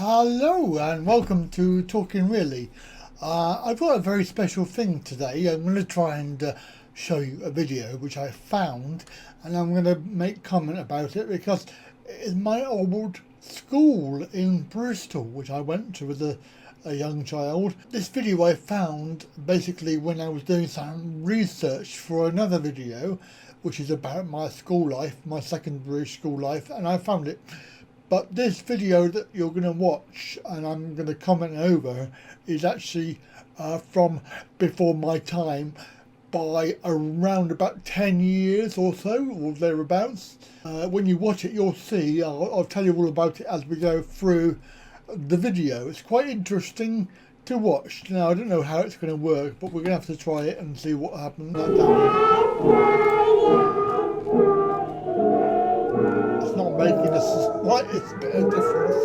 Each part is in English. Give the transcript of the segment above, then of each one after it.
Hello and welcome to Talking Really. I've got a very special thing today. I'm going to try and show you a video which I found, and I'm going to make comment about it because it's my old school in Bristol, which I went to as a young child. This video I found basically when I was doing some research for another video which is about my school life, my secondary school life, and I found it. But this video that you're going to watch and I'm going to comment over is actually from before my time by around about 10 years or so, or thereabouts. When you watch it, you'll see, I'll tell you all about it as we go through the video. It's quite interesting to watch. Now, I don't know how it's going to work, but we're going to have to try it and see what happens. It's not making the slightest bit of difference.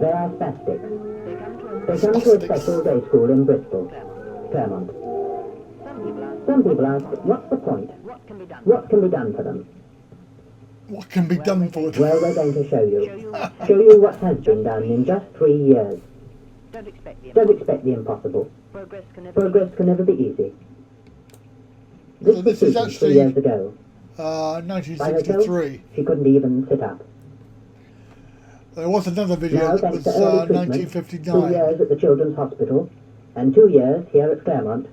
They are spastics. They come to a special day school in Bristol, Claremont. Some people ask, what's the point? What can be done for them? What can be done for them? Well, we're going to show you. Show you what has been done in just 3 years. Don't expect the impossible. Progress can never be easy. This is actually 3 years ago. 1963. She couldn't even sit up. There was another video Now, that was thanks to early treatment, 1959. 2 years at the Children's Hospital, and 2 years here at Claremont,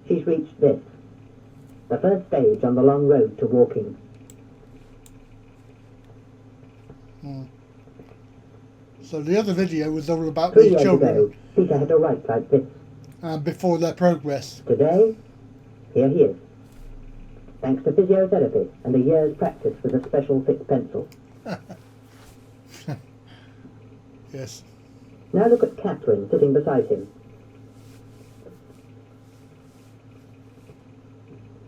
she's reached this, the first stage on the long road to walking. So the other video was all about 3 these years children ago, Peter had to write like this. before their progress. Today, here he is, thanks to physiotherapy and a year's practice with a special fixed pencil. Yes. Now look at Catherine sitting beside him.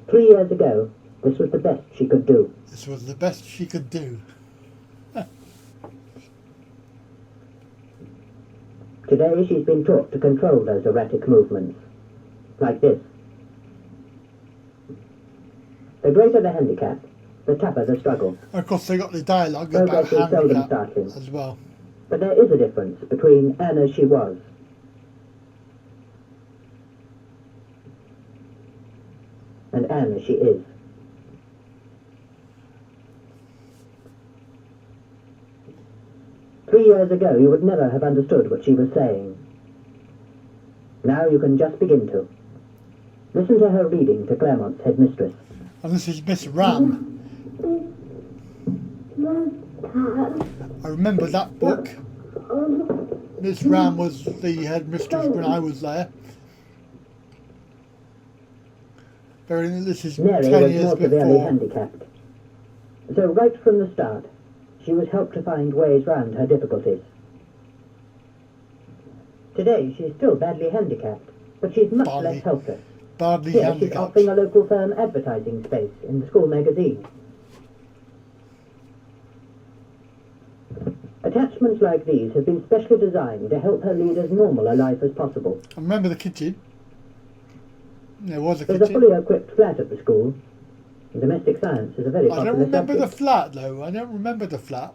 3 years ago, this was the best she could do. This was the best she could do. Today she's been taught to control those erratic movements, like this. The greater the handicap, the tougher the struggle. Of course, they got the dialogue about Progress is seldom handicap startling. as well. But there is a difference between Anne as she was and Anne as she is. Three years ago you would never have understood what she was saying. Now you can just begin to. Listen to her reading to Claremont's headmistress. And this is Miss Ram. I remember that book. Miss Ram was the headmistress when I was there. This is Mary 10 was years more severely before. handicapped. So right from the start, she was helped to find ways round her difficulties. Today she's still badly handicapped, but she's much less helpless. Badly Here she's handicapped. offering a local firm advertising space in the school magazine. Attachments like these have been specially designed to help her lead as normal a life as possible. I remember the kitchen. There was a There's a kitchen. fully equipped flat at the school. Domestic science is a very I popular don't remember the subject. flat though. I don't remember the flat.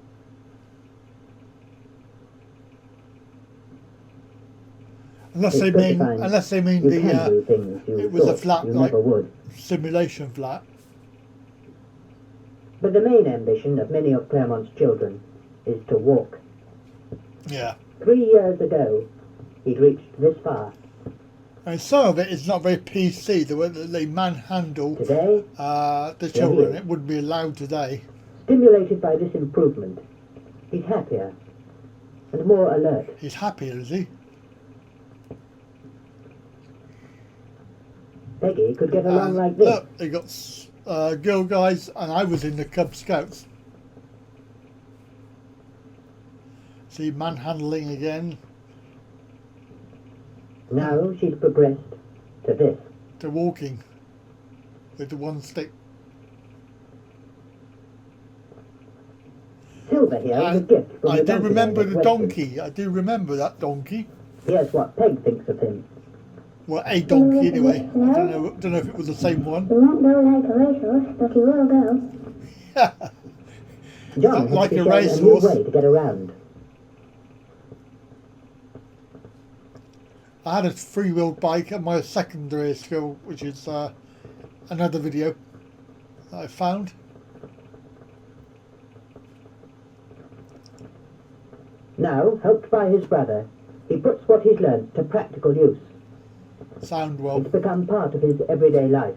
Unless It's they good to mean, find unless they mean you can do the things you it was a thought flat you like never would. simulation flat. But the main ambition of many of Claremont's children is to walk. Yeah. 3 years ago, he'd reached this far. And some of it is not very PC. The way that they manhandle Today, the children, it wouldn't be allowed today. stimulated by this improvement, he's happier and more alert. He's happier, is he? Peggy could get along like this. Look, they got Girl Guides, and I was in the Cub Scouts. See, manhandling again. Now she's progressed to this. To walking with the one stick. Silver here is a gift from I the do donkey remember man the at Weston. donkey. I do remember that donkey. Here's what Peg thinks of him. Well, a donkey anyway. I don't know if it was the same one. He won't go like a racehorse, but he will go. John had like to a be shown a new racehorse. way to get around. I had a three-wheeled bike at my secondary school, which is another video that I found. Now, helped by his brother, he puts what he's learnt to practical use. Sound well. It's become part of his everyday life.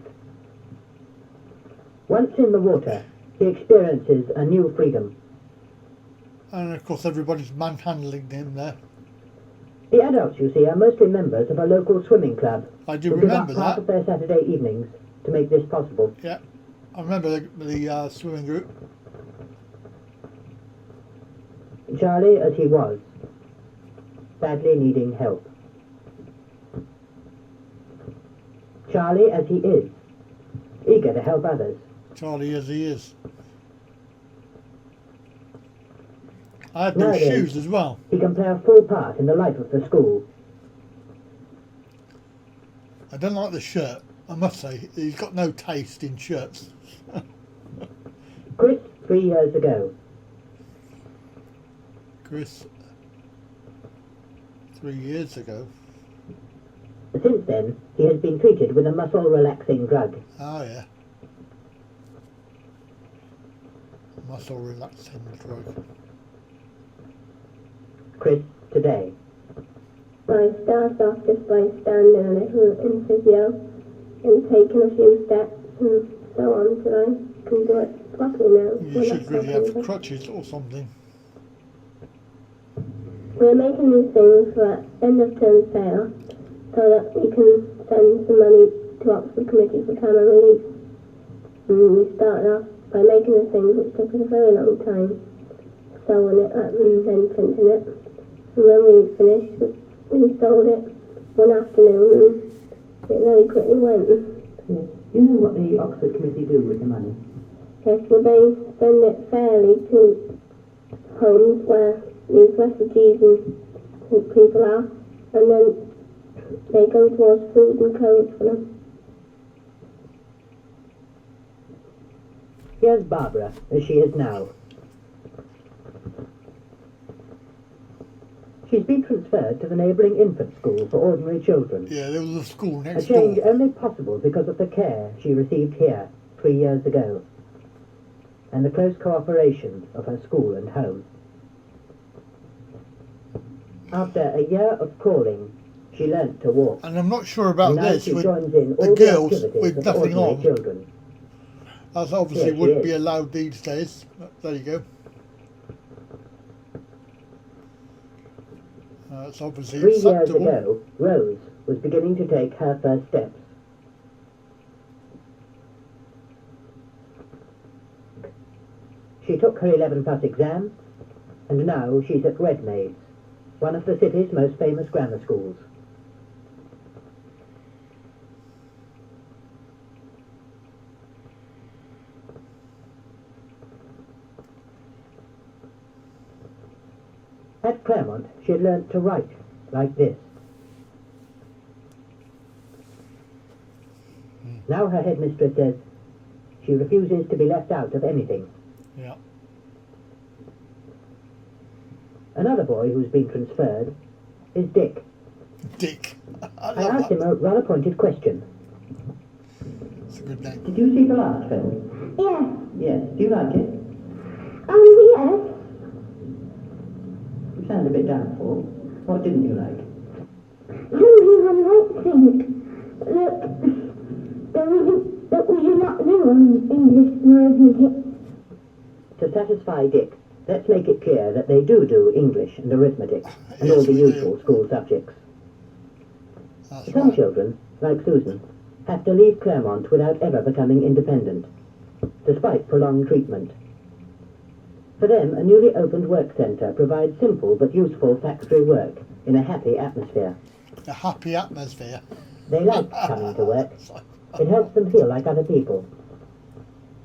Once in the water, he experiences a new freedom. And of course everybody's manhandling him there. The adults, you see, are mostly members of a local swimming club. I do who give remember up part that. of their Saturday evenings to make this possible. Yeah, I remember the swimming group. Charlie, as he was, badly needing help. Charlie, as he is, eager to help others. Charlie as he is. I had those Nowadays, shoes as well. he can play a full part in the life of the school. I don't like the shirt, I must say. He's got no taste in shirts. Chris, 3 years ago. Chris, 3 years ago. Since then, he has been treated with a muscle-relaxing drug. Oh yeah. Muscle relaxing drug. Chris, today. I start off just by standing a little in physio and taking a few steps and so on till I can do it properly now. You should really have crutches or something. We're making these things for end of term sale so that we can send some money to Oxford Committee for Camera Relief. And we started off by making the things which took us a very long time, sewing it up and then printing it. And when we finished, we sold it one afternoon and it very quickly went. Yes. You know what the Oxford Committee do with the money? Yes, well they send it fairly to homes where these refugees and people are, and then they go towards food and clothes for them. Here's Barbara, as she is now. She's been transferred to the neighbouring infant school for ordinary children. Yeah, there was a school A next change door. only possible because of the care she received here 3 years ago, and the close cooperation of her school and home. After a year of crawling, she learnt to walk. And I'm not sure about And now this she with joins in all the the girls activities with of nothing ordinary on. children. That obviously Yes, she wouldn't is. be allowed these days. But there you go. It's obviously 3 years acceptable. ago, Rose was beginning to take her first steps. She took her 11+ exam, and now she's at Redmaids, one of the city's most famous grammar schools. At Claremont, she had learnt to write like this. Now her headmistress says she refuses to be left out of anything. Yeah. Another boy who's been transferred is Dick. Dick. I I love asked that. him a rather pointed question. It's a good name. Did you see the last film? Yes. Yes. Do you like it? Yes. You sound a bit doubtful. What didn't you like? I might think that we do not do English and arithmetic. To satisfy Dick, let's make it clear that they do English and arithmetic and Yes, all the we do. usual school subjects. That's Some right. children, like Susan, have to leave Claremont without ever becoming independent, despite prolonged treatment. For them, a newly opened work centre provides simple but useful factory work in a happy atmosphere. A happy atmosphere. They like coming to work. It helps them feel like other people.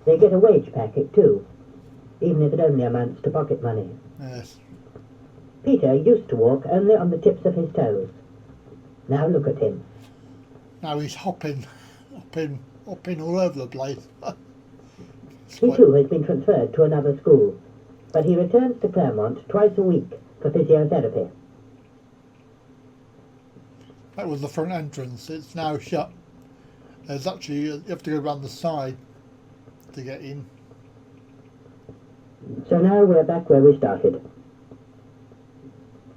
They get a wage packet too, even if it only amounts to pocket money. Yes. Peter used to walk only on the tips of his toes. Now look at him. Now he's hopping all over the place. It's He quite- too has been transferred to another school, but he returns to Claremont twice a week for physiotherapy. That was the front entrance. It's now shut. There's actually, you have to go around the side to get in. So now we're back where we started,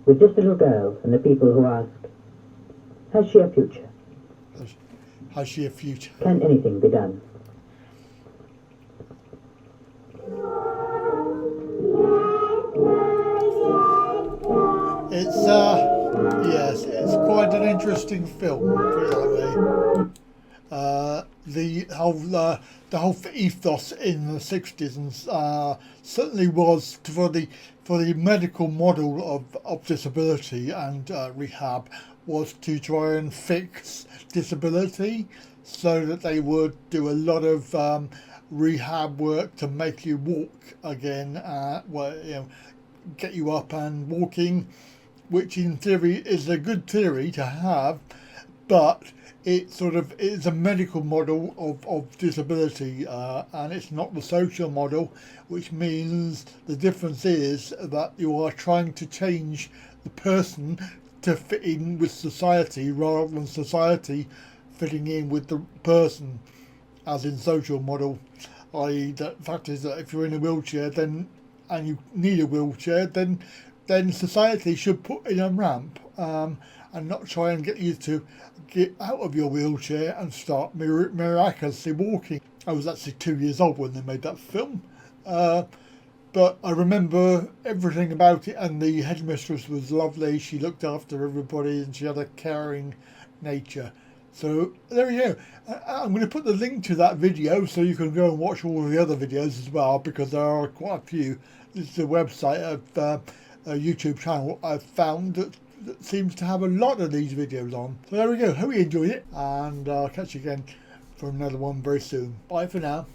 with this little girl and the people who ask, has she a future? Has she a future? Can anything be done? It's yes, it's quite an interesting film, put it that way. The whole ethos in the 60s and certainly was for the medical model of disability and rehab was to try and fix disability, so that they would do a lot of rehab work to make you walk again, get you up and walking, which in theory is a good theory to have, but it sort of is a medical model of disability, and it's not the social model, which means the difference is that you are trying to change the person to fit in with society rather than society fitting in with the person, as in social model, i.e. the fact is that if you're in a wheelchair then and you need a wheelchair, then society should put in a ramp, and not try and get you to get out of your wheelchair and start miraculously walking. I was actually 2 years old when they made that film, but I remember everything about it, and the headmistress was lovely. She looked after everybody and she had a caring nature. So there you go. I'm going to put the link to that video so you can go and watch all of the other videos as well, because there are quite a few. This is a website of a YouTube channel I've found that seems to have a lot of these videos on. So there we go. Hope you enjoyed it, and I'll catch you again for another one very soon. Bye for now.